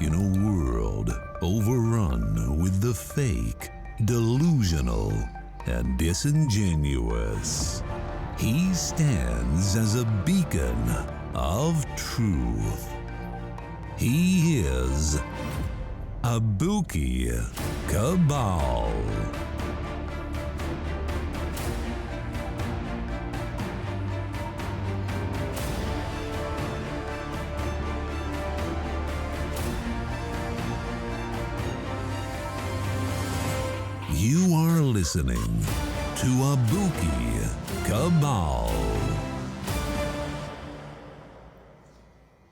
In a world overrun with the fake, delusional, and disingenuous, he stands as a beacon of truth. He is Abuki Cabal. You are listening to Abuki Cabal.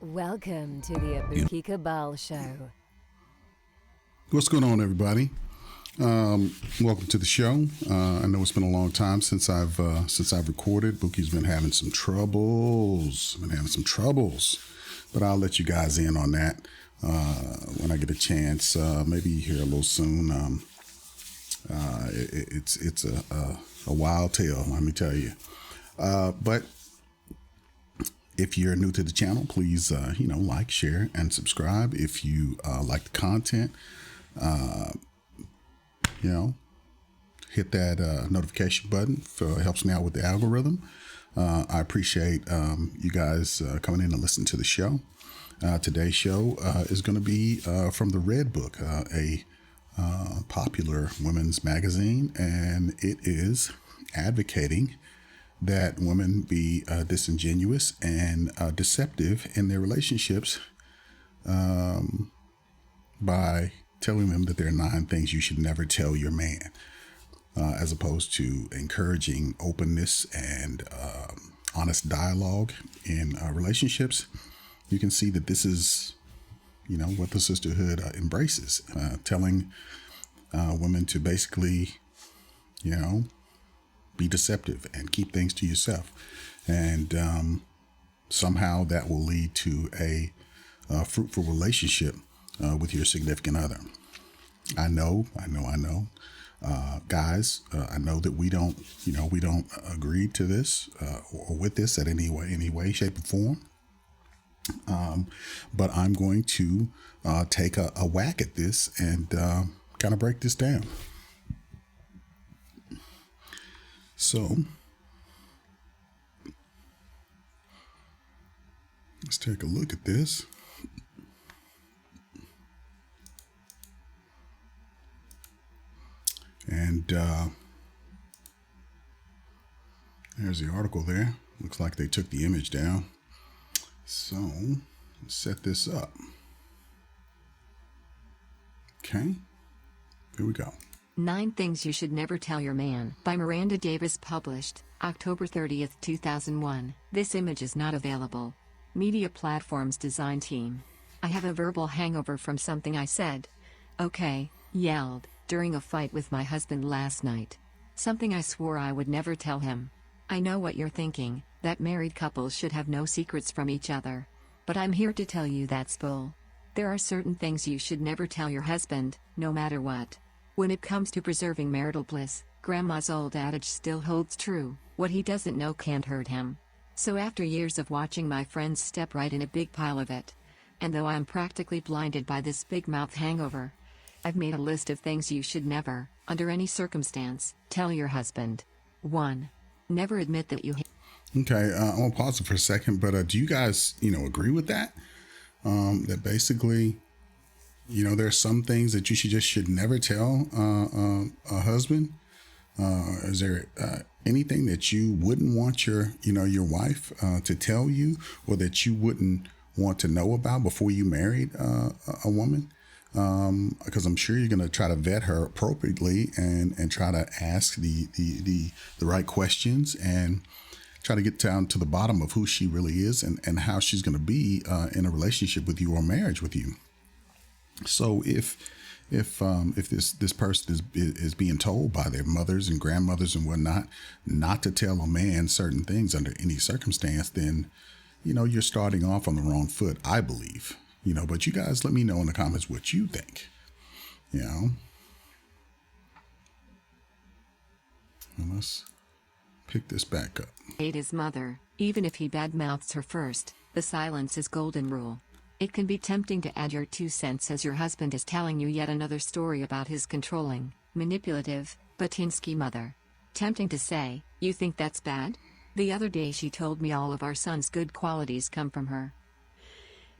Welcome to the Abuki Cabal Show. What's going on, everybody? Welcome to the show. I know it's been a long time since I've recorded. Buki's been having some troubles. But I'll let you guys in on that when I get a chance. Maybe here a little soon. It's a wild tale, let me tell you. But if you're new to the channel, please like, share, and subscribe. If you like the content, hit that notification button. It helps me out with the algorithm. I appreciate you guys coming in and listening to the show. Today's show is going to be from the Redbook, a popular women's magazine, and it is advocating that women be disingenuous and deceptive in their relationships by telling them that there are 9 things you should never tell your man, as opposed to encouraging openness and honest dialogue in relationships. You can see that this is what the sisterhood embraces, telling women to basically, be deceptive and keep things to yourself. And somehow that will lead to a fruitful relationship with your significant other. I know. Guys, I know that we don't agree to this or with this at any way, shape, or form. But I'm going to take a whack at this and kind of break this down. So let's take a look at this. And there's the article there. Looks like they took the image down. So let's set this up. Okay, here we go. 9 Things You Should Never Tell Your Man by Miranda Davis, published October 30th, 2001. This image is not available. Media Platforms Design Team. I have a verbal hangover from something I said. Okay, yelled, during a fight with my husband last night. Something I swore I would never tell him. I know what you're thinking, that married couples should have no secrets from each other. But I'm here to tell you that's bull. There are certain things you should never tell your husband, no matter what. When it comes to preserving marital bliss, Grandma's old adage still holds true: what he doesn't know can't hurt him. So after years of watching my friends step right in a big pile of it, and though I'm practically blinded by this big mouth hangover, I've made a list of things you should never, under any circumstance, tell your husband. 1. Never admit that you hate. Okay, I'm gonna pause it for a second, but do you guys, agree with that? That basically, there are some things that you should never tell a husband. Is there anything that you wouldn't want your wife to tell you, or that you wouldn't want to know about before you married a woman? Because I'm sure you're going to try to vet her appropriately and try to ask the right questions and try to get down to the bottom of who she really is and how she's going to be in a relationship with you or marriage with you. So if this person is being told by their mothers and grandmothers and whatnot not to tell a man certain things under any circumstance, then you're starting off on the wrong foot, I believe. But you guys let me know in the comments what you think. And let's pick this back up. Hate his mother. Even if he badmouths her first, the silence is golden rule. It can be tempting to add your 2 cents as your husband is telling you yet another story about his controlling, manipulative, Batinsky mother. Tempting to say, "You think that's bad? The other day she told me all of our son's good qualities come from her.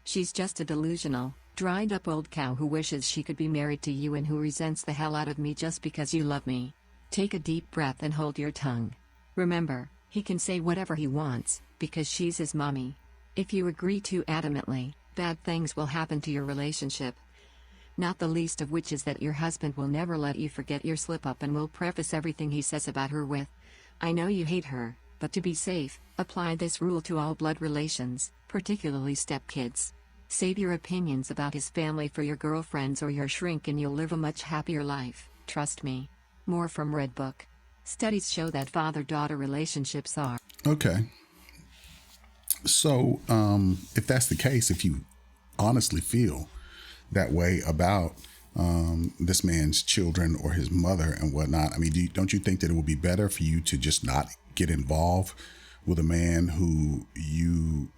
She's just a delusional, dried up old cow who wishes she could be married to you and who resents the hell out of me just because you love me." Take a deep breath and hold your tongue. Remember, he can say whatever he wants, because she's his mommy. If you agree too adamantly, bad things will happen to your relationship. Not the least of which is that your husband will never let you forget your slip-up and will preface everything he says about her with, "I know you hate her, but to be safe, apply this rule to all blood relations, particularly stepkids. Save your opinions about his family for your girlfriends or your shrink and you'll live a much happier life, trust me." More from Redbook. Studies show that father-daughter relationships are. Okay. So, if that's the case, if you honestly feel that way about this man's children or his mother and whatnot, I mean, don't you think that it would be better for you to just not get involved with a man who you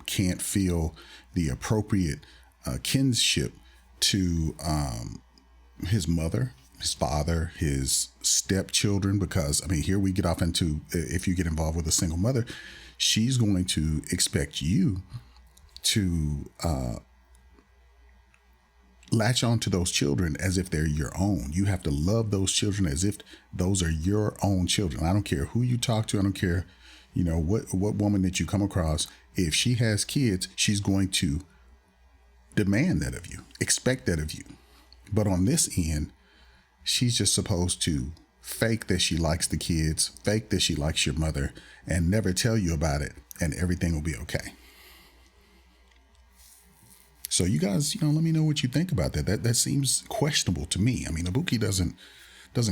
can't feel the appropriate kinship to his mother, his father, his stepchildren? Because, I mean, here we get off into, if you get involved with a single mother, she's going to expect you to latch on to those children as if they're your own. You have to love those children as if those are your own children. I don't care who you talk to. I don't care, what woman that you come across. If she has kids, she's going to demand that of you, expect that of you. But on this end, she's just supposed to fake that she likes the kids, fake that she likes your mother, and never tell you about it, and everything will be okay. So you guys, let me know what you think about that. That seems questionable to me. I mean, Abuki doesn't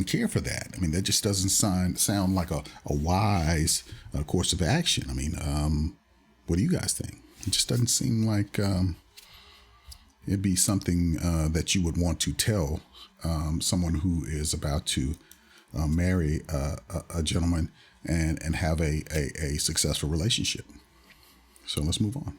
care for that. I mean, that just doesn't sound like a wise course of action. I mean, what do you guys think? It just doesn't seem like it'd be something that you would want to tell someone who is about to marry a gentleman and have a successful relationship. So let's move on.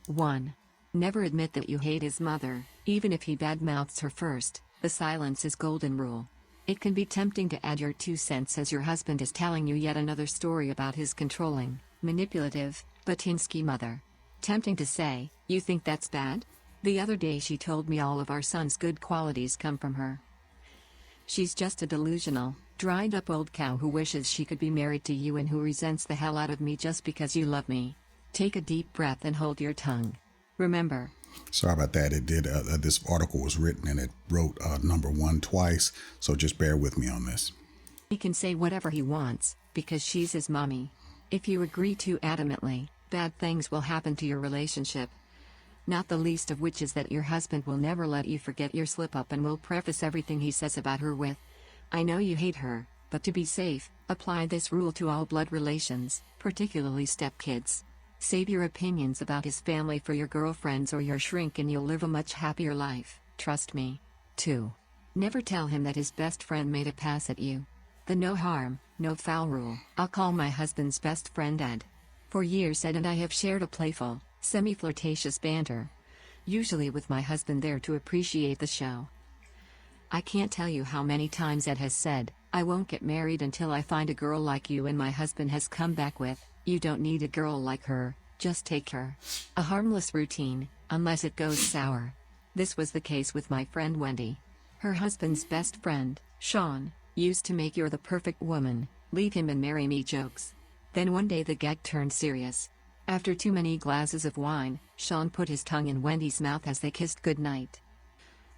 1. Never admit that you hate his mother, even if he badmouths her first. The silence is golden rule. It can be tempting to add your 2 cents as your husband is telling you yet another story about his controlling, manipulative, Batinsky mother. Tempting to say, "You think that's bad? The other day she told me all of our son's good qualities come from her. She's just a delusional, dried up old cow who wishes she could be married to you and who resents the hell out of me just because you love me." Take a deep breath and hold your tongue. Remember. Sorry about that. It did. This article was written and it wrote number 1 twice. So just bear with me on this. He can say whatever he wants, because she's his mommy. If you agree too adamantly, bad things will happen to your relationship. Not the least of which is that your husband will never let you forget your slip-up and will preface everything he says about her with, "I know you hate her, but to be safe, apply this rule to all blood relations, particularly stepkids. Save your opinions about his family for your girlfriends or your shrink and you'll live a much happier life, trust me." 2. Never tell him that his best friend made a pass at you. The no harm, no foul rule. I'll call my husband's best friend Ed. For years Ed and I have shared a playful, semi-flirtatious banter, usually with my husband there to appreciate the show. I can't tell you how many times Ed has said, "I won't get married until I find a girl like you," and my husband has come back with, "You don't need a girl like her, just take her." A harmless routine, unless it goes sour. This was the case with my friend Wendy. Her husband's best friend, Sean, used to make "you're the perfect woman, leave him and marry me" jokes. Then one day the gag turned serious. After too many glasses of wine, Sean put his tongue in Wendy's mouth as they kissed goodnight.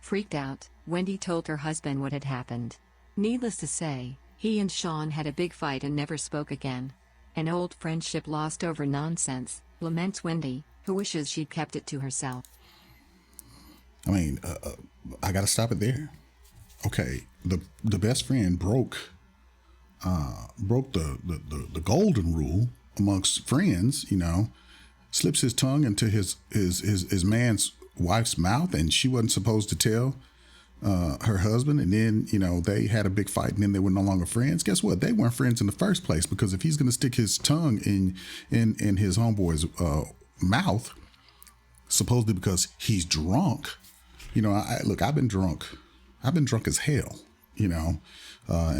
Freaked out, Wendy told her husband what had happened. Needless to say, he and Sean had a big fight and never spoke again. An old friendship lost over nonsense, laments Wendy, who wishes she'd kept it to herself. I mean, I got to stop it there. Okay, the best friend broke the golden rule amongst friends. Slips his tongue into his man's wife's mouth, and she wasn't supposed to tell her husband, and then they had a big fight, and then they were no longer friends. Guess what? They weren't friends in the first place, because if he's going to stick his tongue in his homeboy's mouth, supposedly because he's drunk. Look, I've been drunk as hell, in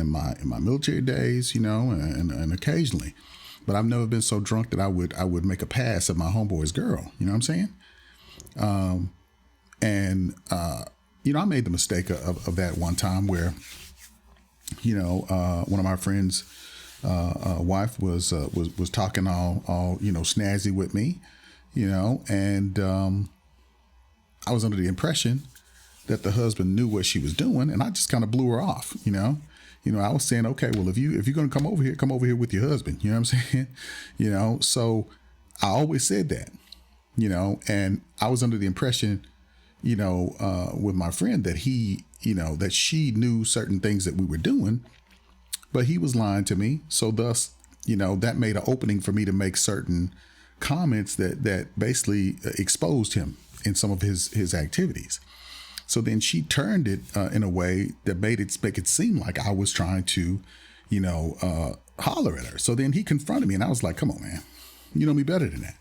my military days, and occasionally, but I've never been so drunk that I would make a pass at my homeboy's girl. You know what I'm saying? I made the mistake of that one time where, one of my friends' wife was talking all snazzy with me, and I was under the impression that the husband knew what she was doing, and I just kind of blew her off. I was saying, okay, well, if you're going to come over here with your husband. You know what I'm saying? So I always said that, and I was under the impression, with my friend that that she knew certain things that we were doing, but he was lying to me. So thus, that made an opening for me to make certain comments that basically exposed him in some of his activities. So then she turned it in a way that make it seem like I was trying to, holler at her. So then he confronted me, and I was like, come on, man, you know me better than that.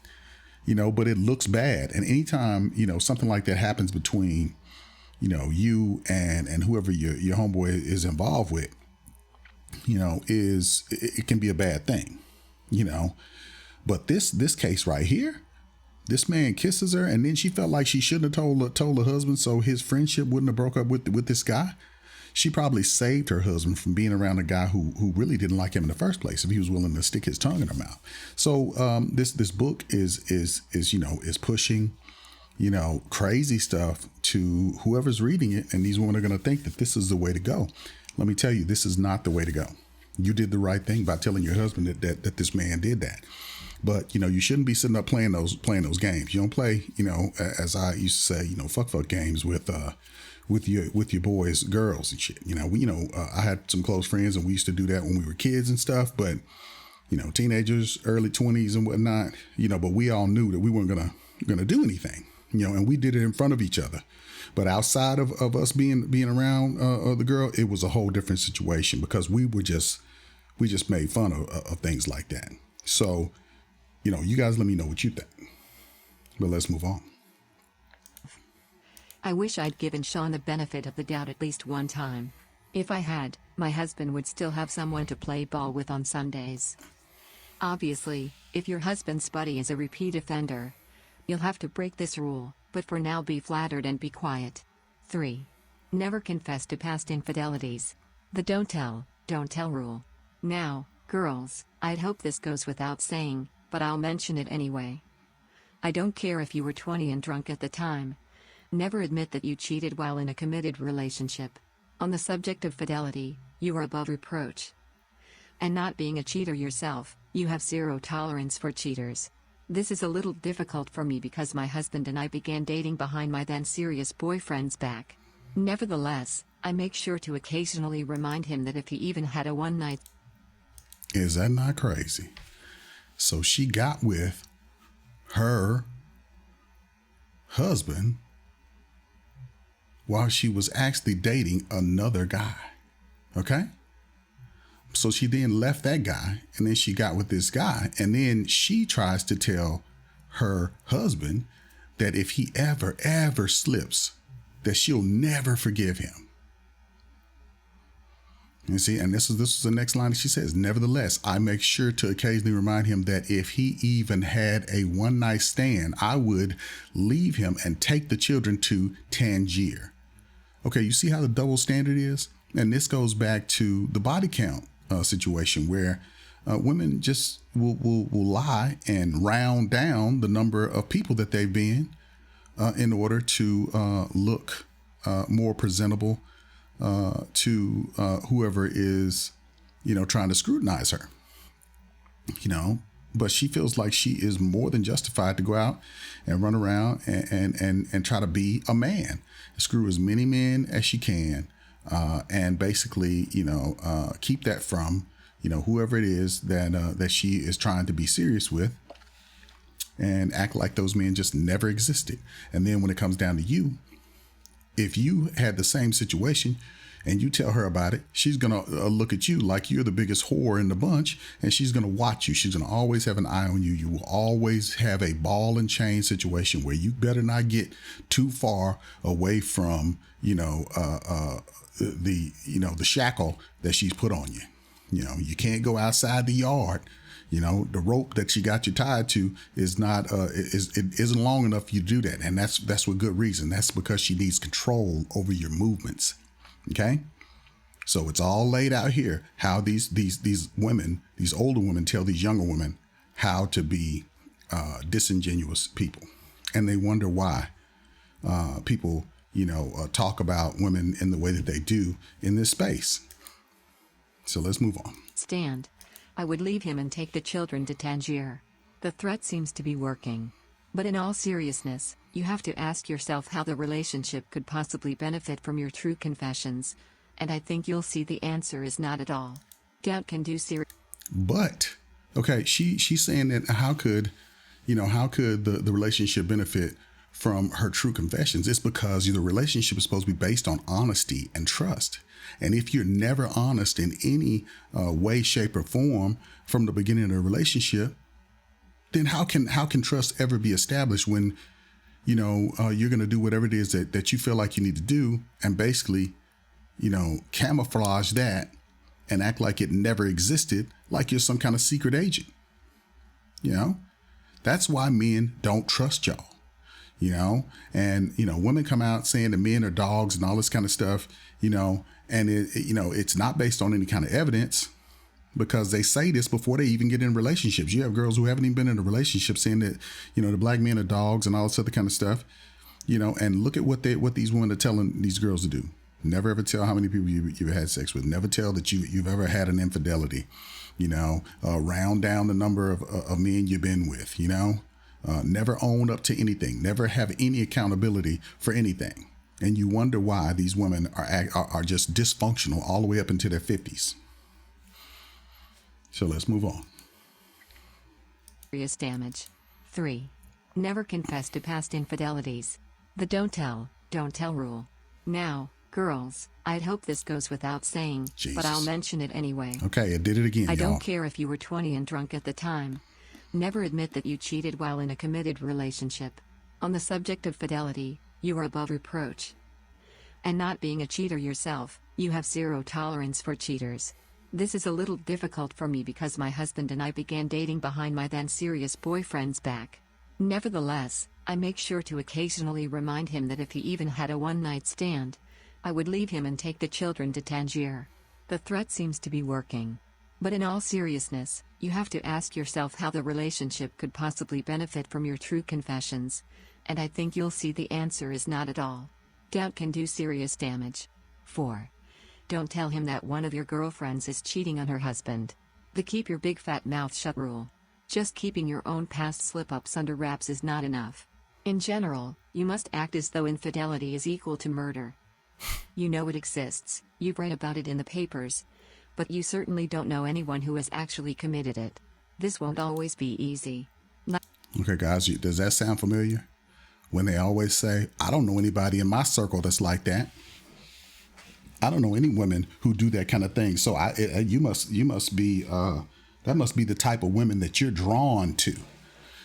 But it looks bad. And anytime, something like that happens between, you and whoever your homeboy is involved with, it can be a bad thing, but this case right here, this man kisses her, and then she felt like she shouldn't have told her husband, so his friendship wouldn't have broke up with this guy. She probably saved her husband from being around a guy who really didn't like him in the first place, if he was willing to stick his tongue in her mouth. So this book is pushing, crazy stuff to whoever's reading it, and these women are going to think that this is the way to go. Let me tell you, this is not the way to go. You did the right thing by telling your husband that this man did that. But, you shouldn't be sitting up playing those games. You don't play, as I used to say, fuck games with your boys' girls and shit. I had some close friends, and we used to do that when we were kids and stuff. But, teenagers, early 20s and whatnot, but we all knew that we weren't gonna do anything, and we did it in front of each other. But outside of us being around the girl, it was a whole different situation, because we just made fun of things like that. So, you guys let me know what you think. But let's move on. I wish I'd given Sean the benefit of the doubt at least one time. If I had, my husband would still have someone to play ball with on Sundays. Obviously, if your husband's buddy is a repeat offender, you'll have to break this rule, but for now be flattered and be quiet. 3. Never confess to past infidelities. The don't tell rule. Now, girls, I'd hope this goes without saying, but I'll mention it anyway. I don't care if you were 20 and drunk at the time. Never admit that you cheated while in a committed relationship. On the subject of fidelity, you are above reproach. And not being a cheater yourself, you have zero tolerance for cheaters. This is a little difficult for me because my husband and I began dating behind my then serious boyfriend's back. Nevertheless, I make sure to occasionally remind him that if he even had a one night. Is that not crazy? So she got with her husband while she was actually dating another guy. Okay? So she then left that guy, and then she got with this guy, and then she tries to tell her husband that if he ever slips, that she'll never forgive him. You see, and this is the next line that she says, nevertheless, I make sure to occasionally remind him that if he even had a one night stand, I would leave him and take the children to Tangier. Okay, you see how the double standard is? And this goes back to the body count situation where women just will lie and round down the number of people that they've been in order to look more presentable to whoever is, trying to scrutinize her, but she feels like she is more than justified to go out and run around and try to be a man, screw as many men as she can, and basically, keep that from, whoever it is that she is trying to be serious with, and act like those men just never existed. And then when it comes down to you, If you had the same situation and you tell her about it, she's going to look at you like you're the biggest whore in the bunch, and she's going to watch you. She's going to always have an eye on you. You will always have a ball and chain situation where you better not get too far away from, the shackle that she's put on you. You can't go outside the yard. The rope that she got you tied to is not it isn't long enough for you to do that, and that's with good reason. That's because she needs control over your movements. Okay, so it's all laid out here how these women, these older women, tell these younger women how to be disingenuous people, and they wonder why people talk about women in the way that they do in this space. So let's move on. Stand. I would leave him and take the children to Tangier. The threat seems to be working. But in all seriousness, you have to ask yourself how the relationship could possibly benefit from your true confessions. And I think you'll see the answer is not at all. Doubt can do serious. But, okay, she's saying that how could the relationship benefit from her true confessions? It's because the relationship is supposed to be based on honesty and trust. And if you're never honest in any way, shape, or form from the beginning of the relationship, then how can trust ever be established when, you're going to do whatever it is that you feel like you need to do, and basically, camouflage that and act like it never existed, like you're some kind of secret agent. That's why men don't trust y'all. And women come out saying that men are dogs and all this kind of stuff, and it's not based on any kind of evidence, because they say this before they even get in relationships. You have girls who haven't even been in a relationship saying that, the black men are dogs and all this other kind of stuff, and look at what these women are telling these girls to do. Never ever tell how many people you've had sex with. Never tell that you've ever had an infidelity, round down the number of men you've been with, never own up to anything, never have any accountability for anything. And you wonder why these women are just dysfunctional all the way up into their 50s. So let's move on. Serious damage. 3. Never confess to past infidelities. The don't tell rule. Now, girls, I'd hope this goes without saying, Jesus. But I'll mention it anyway. Okay, it did it again, I y'all. don't care if you were 20 and drunk at the time. Never admit that you cheated while in a committed relationship. On the subject of fidelity, you are above reproach. And not being a cheater yourself, you have zero tolerance for cheaters. This is a little difficult for me because my husband and I began dating behind my then serious boyfriend's back. Nevertheless, I make sure to occasionally remind him that if he even had a one-night stand, I would leave him and take the children to Tangier. The threat seems to be working. But in all seriousness, you have to ask yourself how the relationship could possibly benefit from your true confessions. And I think you'll see the answer is not at all. Doubt can do serious damage. 4. Don't tell him that one of your girlfriends is cheating on her husband. The keep your big fat mouth shut rule. Just keeping your own past slip-ups under wraps is not enough. In general, you must act as though infidelity is equal to murder. You know it exists, you've read about it in the papers, but you certainly don't know anyone who has actually committed it. This won't always be easy. Okay, guys, does that sound familiar? When they always say, I don't know anybody in my circle that's like that. I don't know any women who do that kind of thing. So you must be, that must be the type of women that you're drawn to.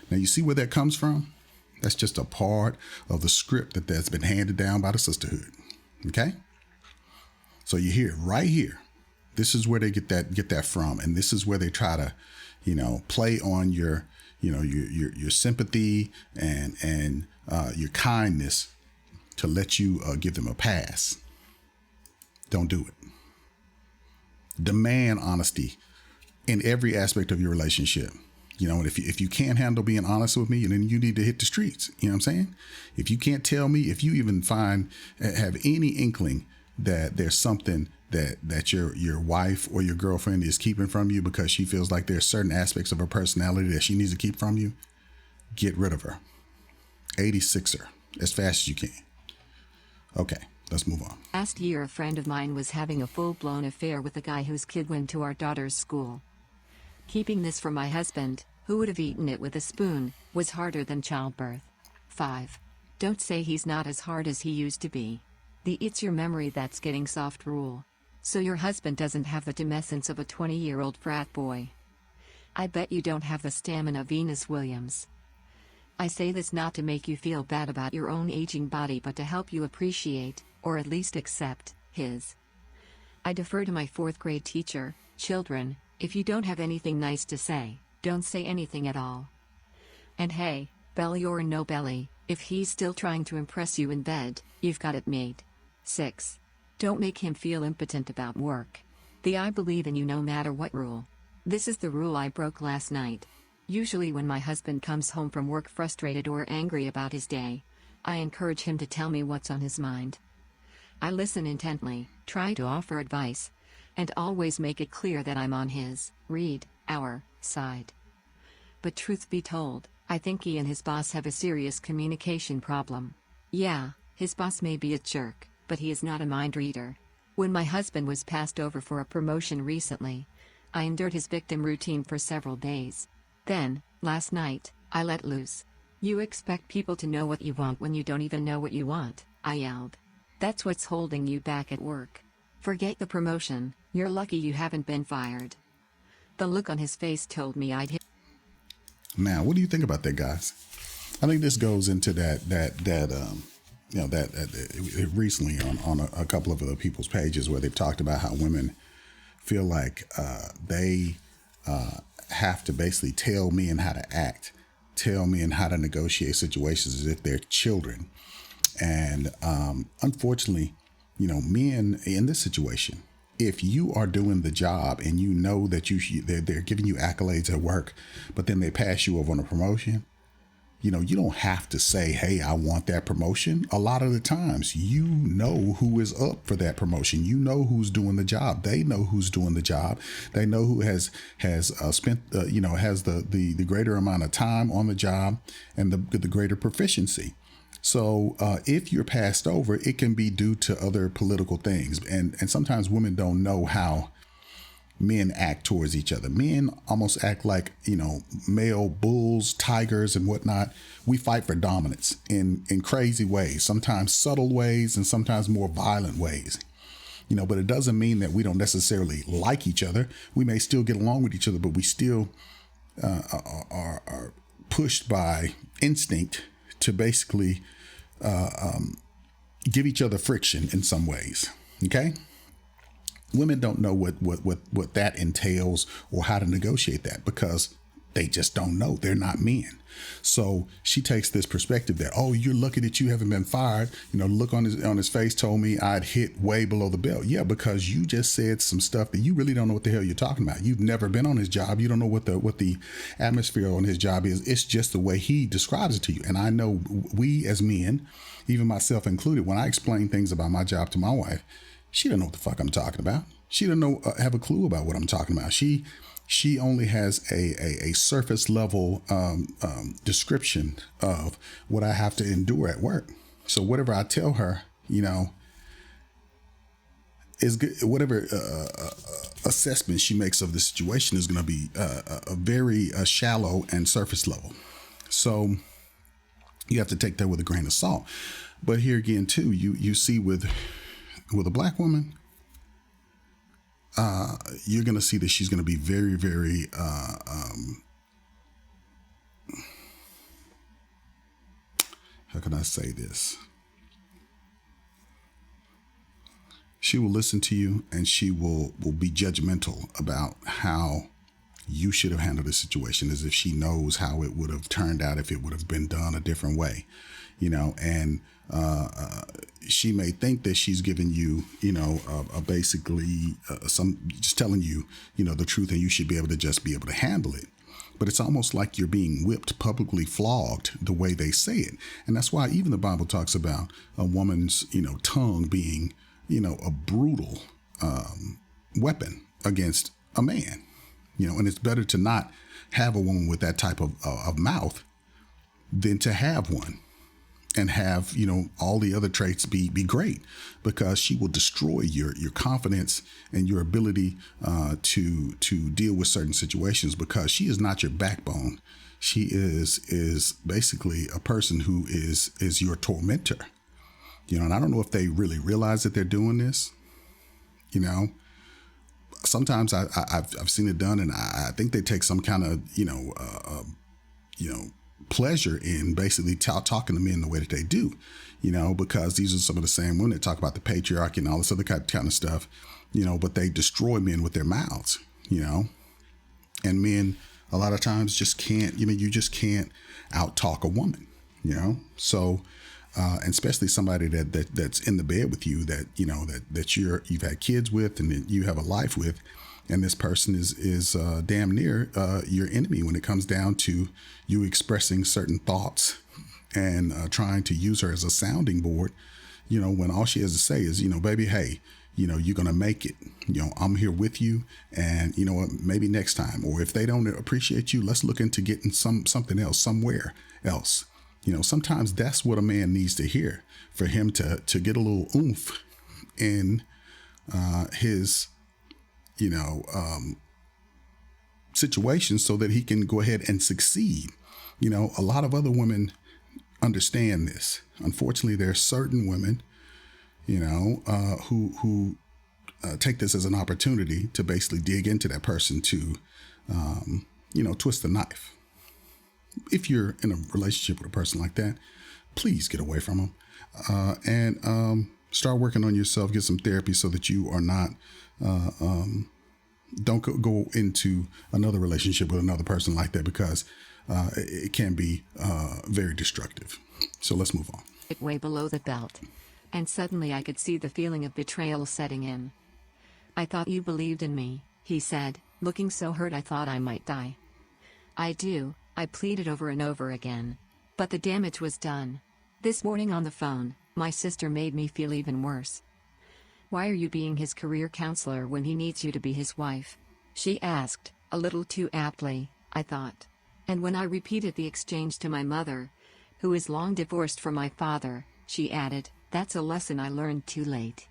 Now, you see where that comes from? That's just a part of the script that's been handed down by the sisterhood. Okay? So you hear it right here. This is where they get that from. And this is where they try to, play on your sympathy and your kindness to let you give them a pass. Don't do it. Demand honesty in every aspect of your relationship. And if you can't handle being honest with me, then you need to hit the streets. You know what I'm saying? If you can't tell me, if you even have any inkling that there's something that your wife or your girlfriend is keeping from you because she feels like there's certain aspects of her personality that she needs to keep from you, get rid of her. 86er, as fast as you can. Okay, let's move on. Last year, a friend of mine was having a full-blown affair with a guy whose kid went to our daughter's school. Keeping this from my husband, who would have eaten it with a spoon, was harder than childbirth. 5. Don't say he's not as hard as he used to be. The "it's your memory that's getting soft" rule. So your husband doesn't have the demescence of a 20-year-old frat boy. I bet you don't have the stamina of Venus Williams. I say this not to make you feel bad about your own aging body, but to help you appreciate, or at least accept, his. I defer to my 4th grade teacher: children, if you don't have anything nice to say, don't say anything at all. And hey, belly or no belly, if he's still trying to impress you in bed, you've got it made. 6. Don't make him feel impotent about work. The "I believe in you no matter what" rule. This is the rule I broke last night. Usually when my husband comes home from work frustrated or angry about his day, I encourage him to tell me what's on his mind. I listen intently, try to offer advice, and always make it clear that I'm on his, our side. But truth be told, I think he and his boss have a serious communication problem. Yeah, his boss may be a jerk, but he is not a mind reader. When my husband was passed over for a promotion recently, I endured his victim routine for several days. Then, last night, I let loose. "You expect people to know what you want when you don't even know what you want," I yelled. "That's what's holding you back at work. Forget the promotion, you're lucky you haven't been fired." The look on his face told me I'd hit. Now, what do you think about that, guys? I think this goes into that recently on a couple of other people's pages where they've talked about how women feel like they have to basically tell men how to act, tell men how to negotiate situations as if they're children. And unfortunately, men in this situation, if you are doing the job and you know that they're giving you accolades at work, but then they pass you over on a promotion, you don't have to say, "Hey, I want that promotion." A lot of the times, you know who is up for that promotion. You know who's doing the job. They know who's doing the job. They know who has spent, has the greater amount of time on the job and the greater proficiency. So if you're passed over, it can be due to other political things. And sometimes women don't know how men act towards each other. Men almost act like, male bulls, tigers, and whatnot. We fight for dominance in crazy ways, sometimes subtle ways and sometimes more violent ways. But it doesn't mean that we don't necessarily like each other. We may still get along with each other, but we still are pushed by instinct to basically give each other friction in some ways. Okay? Women don't know what that entails or how to negotiate that because they just don't know. They're not men. So she takes this perspective that, "Oh, you're lucky that you haven't been fired." The look on his face told me I'd hit way below the belt. Yeah, because you just said some stuff that you really don't know what the hell you're talking about. You've never been on his job. You don't know what the atmosphere on his job is. It's just the way he describes it to you. And I know we as men, even myself included, when I explain things about my job to my wife, she doesn't know what the fuck I'm talking about. She doesn't have a clue about what I'm talking about. She only has a surface level description of what I have to endure at work. So whatever I tell her, is good. Whatever assessment she makes of the situation is going to be a very shallow and surface level. So you have to take that with a grain of salt. But here again, too, you see with a black woman, you're going to see that she's going to be very, very, how can I say this? She will listen to you and she will be judgmental about how you should have handled the situation, as if she knows how it would have turned out if it would have been done a different way, and she may think that she's giving you, basically just telling you, the truth, and you should be able to handle it. But it's almost like you're being whipped, publicly flogged the way they say it. And that's why even the Bible talks about a woman's, tongue being, a brutal weapon against a man, and it's better to not have a woman with that type of mouth than to have one and have, all the other traits be great, because she will destroy your confidence and your ability to deal with certain situations, because she is not your backbone. She is basically a person who is your tormentor. And I don't know if they really realize that they're doing this. Sometimes I've seen it done, and I think they take some kind of, pleasure in basically talking to men the way that they do, because these are some of the same women that talk about the patriarchy and all this other kind of stuff, but they destroy men with their mouths, and men a lot of times just can't, you just can't out talk a woman, so, and especially somebody that's in the bed with you that, that you've had kids with and that you have a life with. And this person is damn near your enemy when it comes down to you expressing certain thoughts and trying to use her as a sounding board, when all she has to say is, baby, hey, you're going to make it. I'm here with you. And you know what, maybe next time. Or if they don't appreciate you, let's look into getting something else, somewhere else. Sometimes that's what a man needs to hear for him to get a little oomph in his situation so that he can go ahead and succeed. A lot of other women understand this. Unfortunately, there are certain women, who take this as an opportunity to basically dig into that person to, twist the knife. If you're in a relationship with a person like that, please get away from them and start working on yourself, get some therapy so that you are not, don't go into another relationship with another person like that, because it can be very destructive. So let's move on. Way below the belt. And suddenly I could see the feeling of betrayal setting in. I thought you believed in me, he said, looking so hurt I thought I might die. I do, I pleaded over and over again. But the damage was done. This morning on the phone, my sister made me feel even worse. Why are you being his career counselor when he needs you to be his wife? She asked, a little too aptly, I thought. And when I repeated the exchange to my mother, who is long divorced from my father, she added, that's a lesson I learned too late.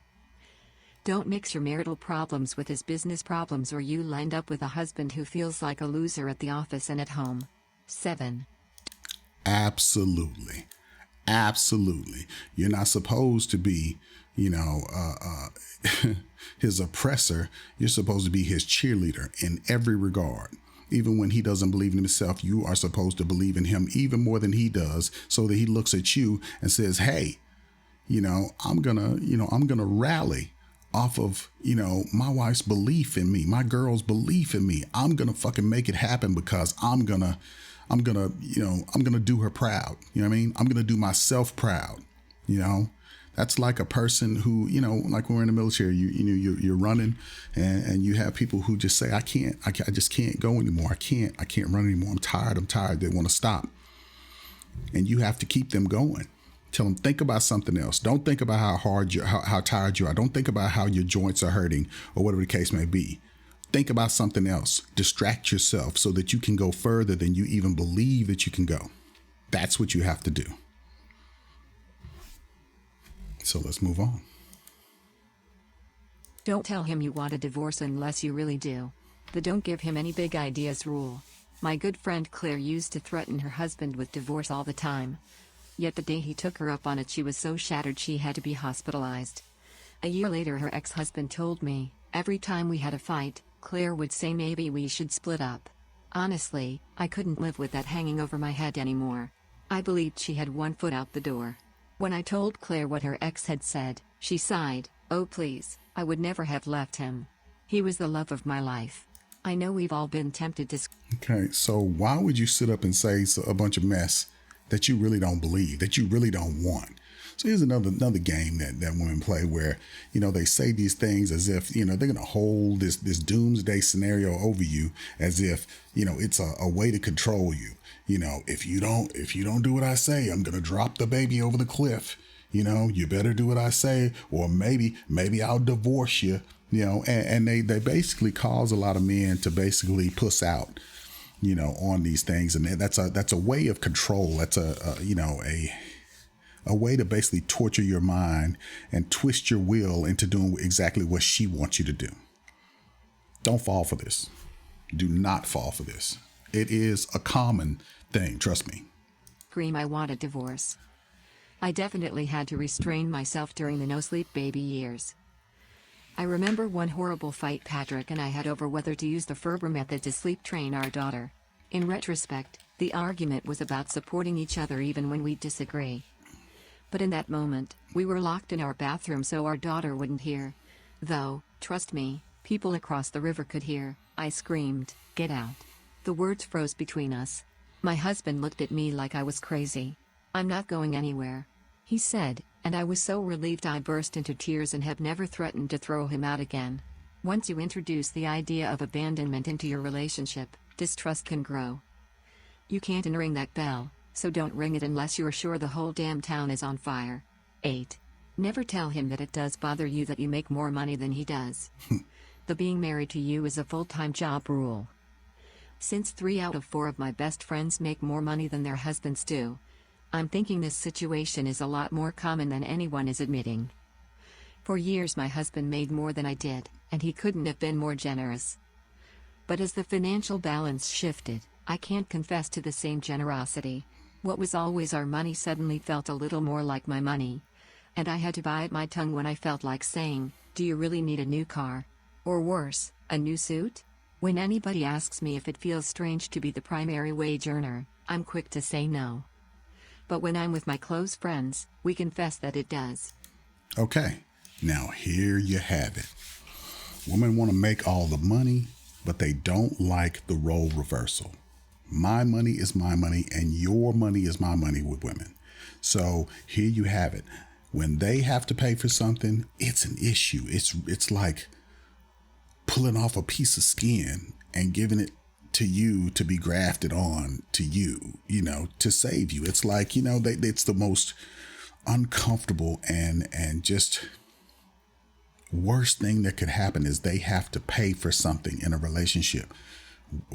Don't mix your marital problems with his business problems or you'll end up with a husband who feels like a loser at the office and at home. 7. Absolutely. Absolutely. You're not supposed to be, his oppressor. You're supposed to be his cheerleader in every regard. Even when he doesn't believe in himself, you are supposed to believe in him even more than he does, so that he looks at you and says, hey, I'm gonna rally off of, my wife's belief in me, my girl's belief in me. I'm gonna fucking make it happen because I'm gonna do her proud. You know what I mean? I'm gonna do myself proud. That's like a person who, like when we're in the military, you're running and you have people who just say, I just can't go anymore. I can't run anymore. I'm tired. They want to stop. And you have to keep them going. Tell them, think about something else. Don't think about how tired you are. Don't think about how your joints are hurting or whatever the case may be. Think about something else. Distract yourself so that you can go further than you even believe that you can go. That's what you have to do. So let's move on. Don't tell him you want a divorce unless you really do. The don't give him any big ideas rule. My good friend Claire used to threaten her husband with divorce all the time. Yet the day he took her up on it, she was so shattered she had to be hospitalized. A year later, her ex-husband told me, every time we had a fight, Claire would say maybe we should split up. Honestly, I couldn't live with that hanging over my head anymore. I believed she had one foot out the door. When I told Claire what her ex had said, she sighed, oh please, I would never have left him. He was the love of my life. I know we've all been tempted to... Okay, so why would you sit up and say a bunch of mess that you really don't believe, that you really don't want? So here's another game that women play where, they say these things as if, they're going to hold this doomsday scenario over you as if, it's a way to control you. If you don't do what I say, I'm going to drop the baby over the cliff. You better do what I say, or maybe I'll divorce you, and they basically cause a lot of men to basically puss out, on these things. And that's a way of control. That's a way to basically torture your mind and twist your will into doing exactly what she wants you to do. Don't fall for this. Do not fall for this. It is a common thing. Trust me. Scream, I want a divorce. I definitely had to restrain myself during the no-sleep baby years. I remember one horrible fight Patrick and I had over whether to use the Ferber method to sleep train our daughter. In retrospect, the argument was about supporting each other even when we disagree. But in that moment, we were locked in our bathroom so our daughter wouldn't hear. Though, trust me, people across the river could hear. I screamed, "Get out." The words froze between us. My husband looked at me like I was crazy. "I'm not going anywhere," he said, and I was so relieved I burst into tears and have never threatened to throw him out again. Once you introduce the idea of abandonment into your relationship, distrust can grow. You can't unring that bell, so don't ring it unless you're sure the whole damn town is on fire. 8. Never tell him that it does bother you that you make more money than he does. The being married to you is a full-time job rule. Since 3 out of 4 of my best friends make more money than their husbands do, I'm thinking this situation is a lot more common than anyone is admitting. For years my husband made more than I did, and he couldn't have been more generous. But as the financial balance shifted, I can't confess to the same generosity. What was always our money suddenly felt a little more like my money. And I had to bite my tongue when I felt like saying, "Do you really need a new car? Or worse, a new suit?" When anybody asks me if it feels strange to be the primary wage earner, I'm quick to say no. But when I'm with my close friends, we confess that it does. Okay, now here you have it. Women want to make all the money, but they don't like the role reversal. My money is my money and your money is my money with women. So here you have it. When they have to pay for something, it's an issue. It's like pulling off a piece of skin and giving it to you to be grafted on to you, to save you. It's like, it's the most uncomfortable and just worst thing that could happen is they have to pay for something in a relationship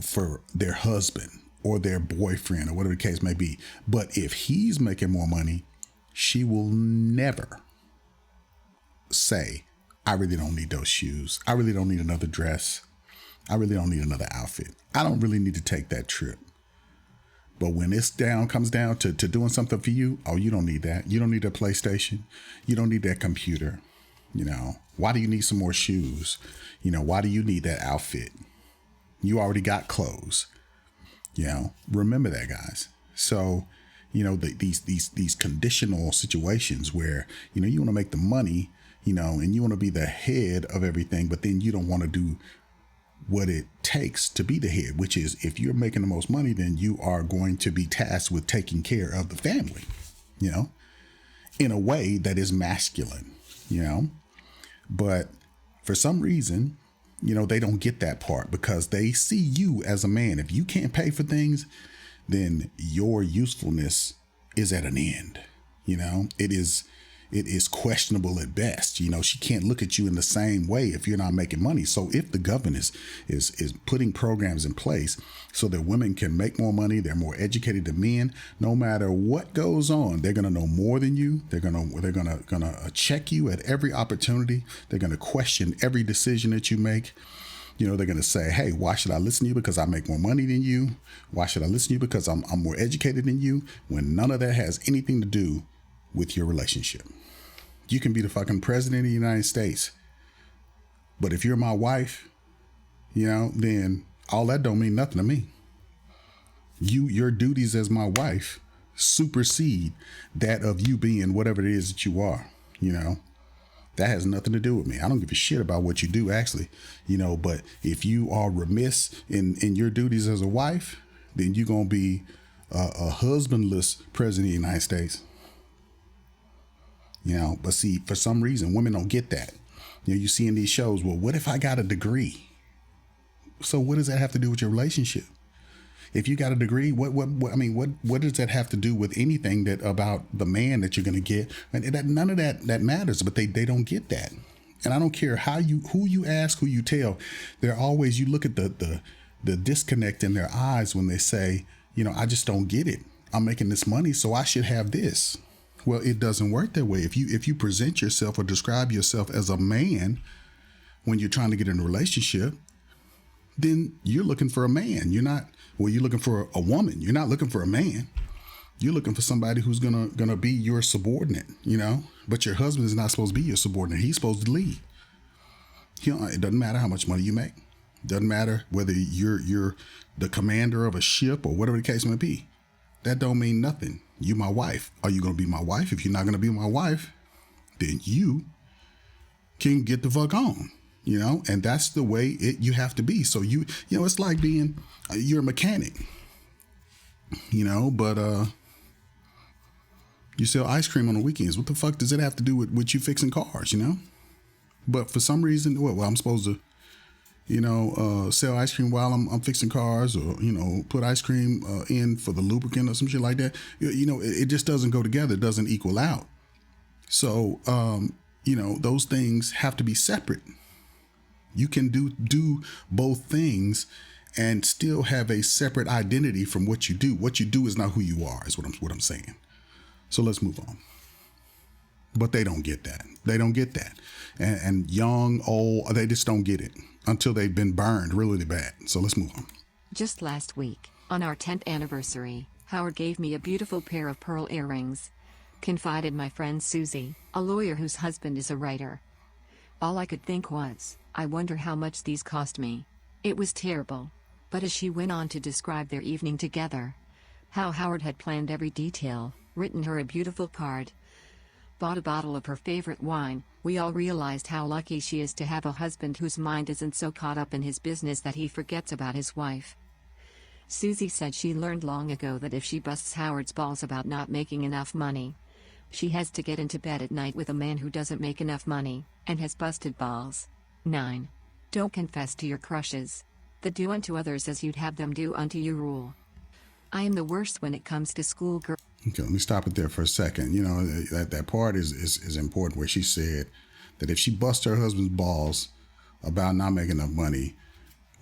for their husband or their boyfriend or whatever the case may be. But if he's making more money, she will never say, "I really don't need those shoes. I really don't need another dress. I really don't need another outfit. I don't really need to take that trip." But when comes down to doing something for you, oh, you don't need that. You don't need a PlayStation. You don't need that computer. Why do you need some more shoes? Why do you need that outfit? You already got clothes. Remember that, guys. So, these conditional situations where, you want to make the money, and you want to be the head of everything, but then you don't want to do what it takes to be the head, which is if you're making the most money, then you are going to be tasked with taking care of the family, in a way that is masculine, but for some reason, they don't get that part because they see you as a man. If you can't pay for things, then your usefulness is at an end. It is questionable at best. She can't look at you in the same way if you're not making money. So if the government is putting programs in place so that women can make more money, they're more educated than men, no matter what goes on, they're going to know more than you. They're going to check you at every opportunity. They're going to question every decision that you make. They're going to say, "Hey, why should I listen to you because I make more money than you? Why should I listen to you because I'm more educated than you?" When none of that has anything to do with your relationship. You can be the fucking president of the United States, but if you're my wife, then all that don't mean nothing to me. Your duties as my wife supersede that of you being whatever it is that you are. That has nothing to do with me. I don't give a shit about what you do, actually, but if you are remiss in your duties as a wife, then you're going to be a husbandless president of the United States. But see, for some reason, women don't get that. You see in these shows, well, what if I got a degree? So what does that have to do with your relationship? If you got a degree, what does that have to do with anything that about the man that you're going to get? And none of that matters, but they don't get that. And I don't care who you ask, who you tell, they're always, you look at the disconnect in their eyes when they say, I just don't get it. I'm making this money, so I should have this. Well, it doesn't work that way. If you present yourself or describe yourself as a man when you're trying to get in a relationship, then you're looking for a man. You're looking for a woman. You're not looking for a man. You're looking for somebody who's gonna be your subordinate, but your husband is not supposed to be your subordinate. He's supposed to lead. It doesn't matter how much money you make. Doesn't matter whether you're the commander of a ship or whatever the case may be. That don't mean nothing. You my wife. Are you gonna be my wife? If you're not gonna be my wife, then you can get the fuck on. And that's the way you have to be. So it's like being you're a mechanic, but you sell ice cream on the weekends. What the fuck does it have to do with you fixing cars, But for some reason, I'm supposed to, sell ice cream while I'm fixing cars, or, put ice cream in for the lubricant or some shit like that. It just doesn't go together. It doesn't equal out. So, those things have to be separate. You can do both things and still have a separate identity from what you do. What you do is not who you are, is what I'm saying. So let's move on. But they don't get that. They don't get that. And young, old, they just don't get it until they've been burned really bad. So let's move on. Just last week, on our 10th anniversary, Howard gave me a beautiful pair of pearl earrings. Confided my friend Susie, a lawyer whose husband is a writer. All I could think was, I wonder how much these cost me. It was terrible. But as she went on to describe their evening together, how Howard had planned every detail, written her a beautiful card, bought a bottle of her favorite wine, we all realized how lucky she is to have a husband whose mind isn't so caught up in his business that he forgets about his wife. Susie said she learned long ago that if she busts Howard's balls about not making enough money, she has to get into bed at night with a man who doesn't make enough money, and has busted balls. 9. Don't confess to your crushes. The do unto others as you'd have them do unto you rule. I am the worst when it comes to schoolgirl. Okay, let me stop it there for a second. That part is important, where she said that if she busts her husband's balls about not making enough money,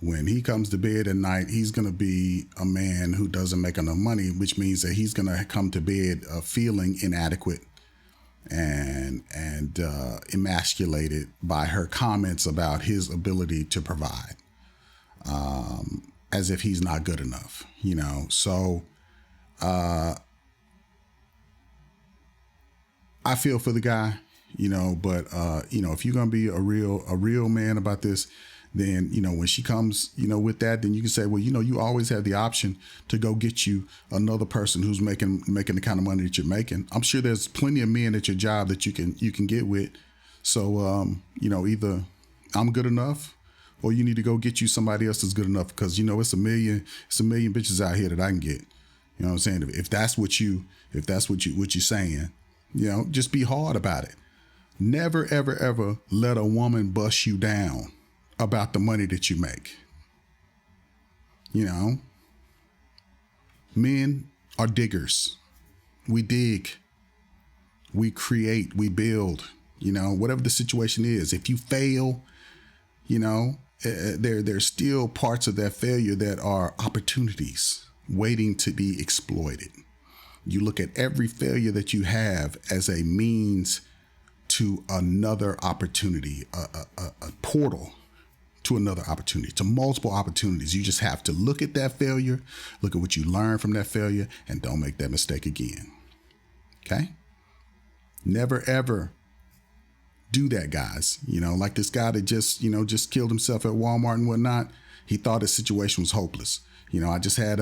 when he comes to bed at night, he's going to be a man who doesn't make enough money, which means that he's going to come to bed feeling inadequate and emasculated by her comments about his ability to provide, as if he's not good enough, So I feel for the guy, but if you're going to be a real man about this, then, when she comes, with that, then you can say, well, you always have the option to go get you another person who's making the kind of money that you're making. I'm sure there's plenty of men at your job that you can get with. So, either I'm good enough, or you need to go get you somebody else that's good enough, because, it's a million bitches out here that I can get. You know what I'm saying? If that's what you're saying, just be hard about it. Never, ever, ever let a woman bust you down about the money that you make. Men are diggers. We dig, we create, we build, whatever the situation is. If you fail, there's still parts of that failure that are opportunities waiting to be exploited. You look at every failure that you have as a means to another opportunity, a portal to another opportunity, to multiple opportunities. You just have to look at that failure, look at what you learned from that failure, and don't make that mistake again. Okay? Never, ever do that, guys. Like this guy that just killed himself at Walmart and whatnot. He thought his situation was hopeless. I just had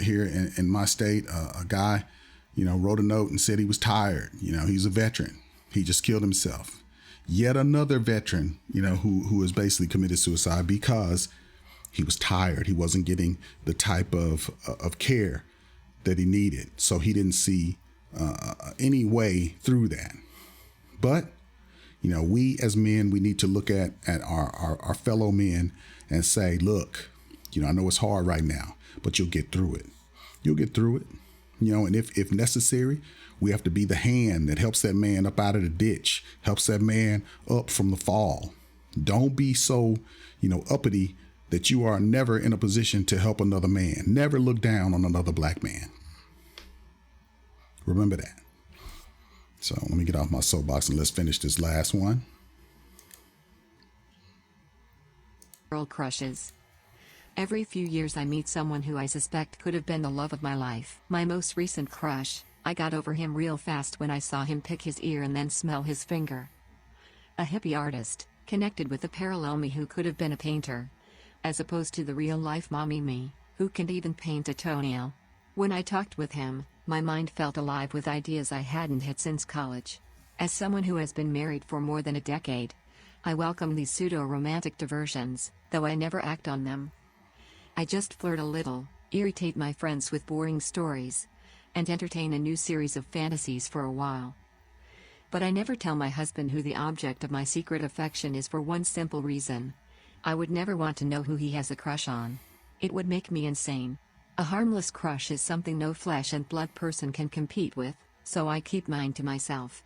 here in my state, a guy, wrote a note and said he was tired. He's a veteran. He just killed himself. Yet another veteran, who has basically committed suicide because he was tired. He wasn't getting the type of care that he needed. So he didn't see any way through that. But, we as men, we need to look at our fellow men and say, look, I know it's hard right now, but you'll get through it. You'll get through it. And if necessary, we have to be the hand that helps that man up out of the ditch, helps that man up from the fall. Don't be so, uppity that you are never in a position to help another man. Never look down on another black man. Remember that. So let me get off my soapbox and let's finish this last one. Girl crushes. Every few years I meet someone who I suspect could have been the love of my life. My most recent crush, I got over him real fast when I saw him pick his ear and then smell his finger. A hippie artist, connected with a parallel me who could have been a painter. As opposed to the real-life mommy me, who can't even paint a toenail. When I talked with him, my mind felt alive with ideas I hadn't had since college. As someone who has been married for more than a decade, I welcome these pseudo-romantic diversions, though I never act on them. I just flirt a little, irritate my friends with boring stories, and entertain a new series of fantasies for a while. But I never tell my husband who the object of my secret affection is for one simple reason. I would never want to know who he has a crush on. It would make me insane. A harmless crush is something no flesh and blood person can compete with, so I keep mine to myself.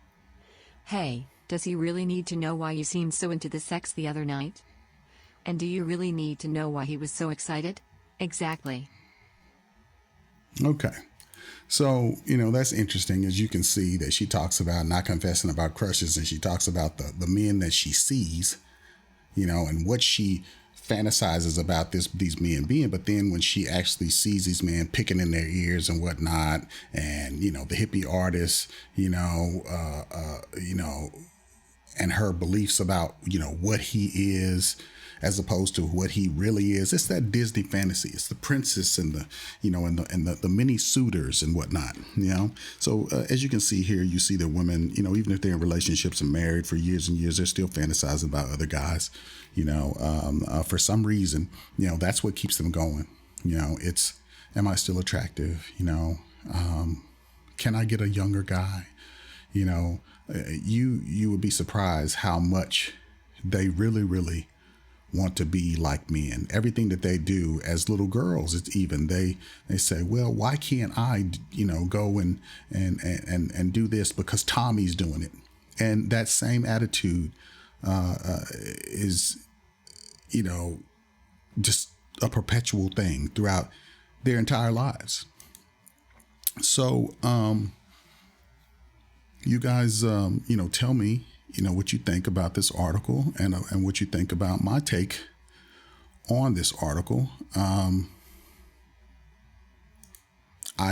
Hey, does he really need to know why you seemed so into the sex the other night? And do you really need to know why he was so excited? Exactly. Okay. So, that's interesting. As you can see that she talks about not confessing about crushes, and she talks about the men that she sees, and what she fantasizes about these men being. But then when she actually sees these men picking in their ears and whatnot, and, the hippie artist, and her beliefs about, what he is as opposed to what he really is. It's that Disney fantasy. It's the princess and the many suitors and whatnot, So as you can see here, you see that women, even if they're in relationships and married for years and years, they're still fantasizing about other guys, for some reason, that's what keeps them going. It's, am I still attractive? Can I get a younger guy? You would be surprised how much they really, really want to be like men. Everything that they do as little girls, it's even they say, well, why can't I, go and do this because Tommy's doing it? And that same attitude is, just a perpetual thing throughout their entire lives. So, you guys, tell me, what you think about this article and what you think about my take on this article. I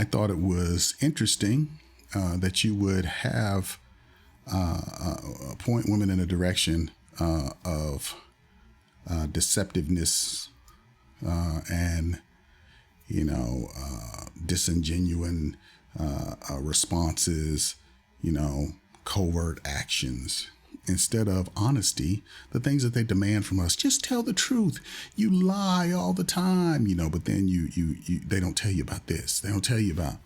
thought it was interesting that you would have point women in a direction of deceptiveness and, disingenuine responses, covert actions, instead of honesty, the things that they demand from us. Just tell the truth. You lie all the time, but then they don't tell you about this. They don't tell you about,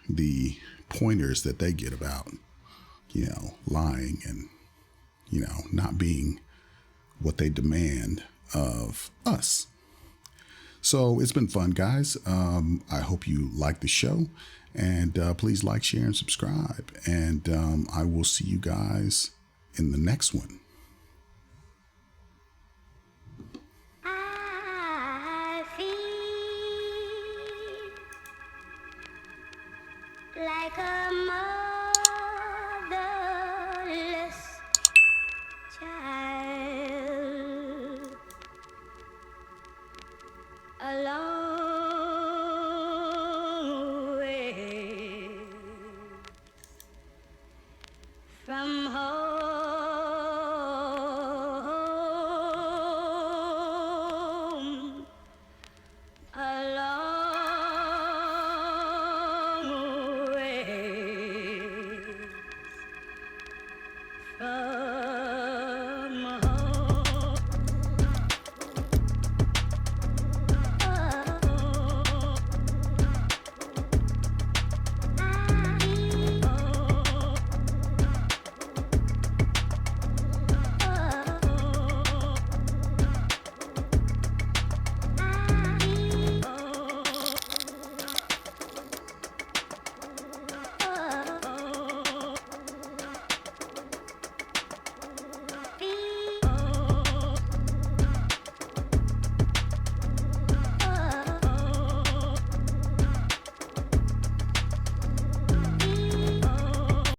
the pointers that they get about, lying and, not being what they demand of us. So it's been fun, guys. I hope you like the show, and please like, share, and subscribe. And I will see you guys in the next one. I feel like a motherless child, a long way from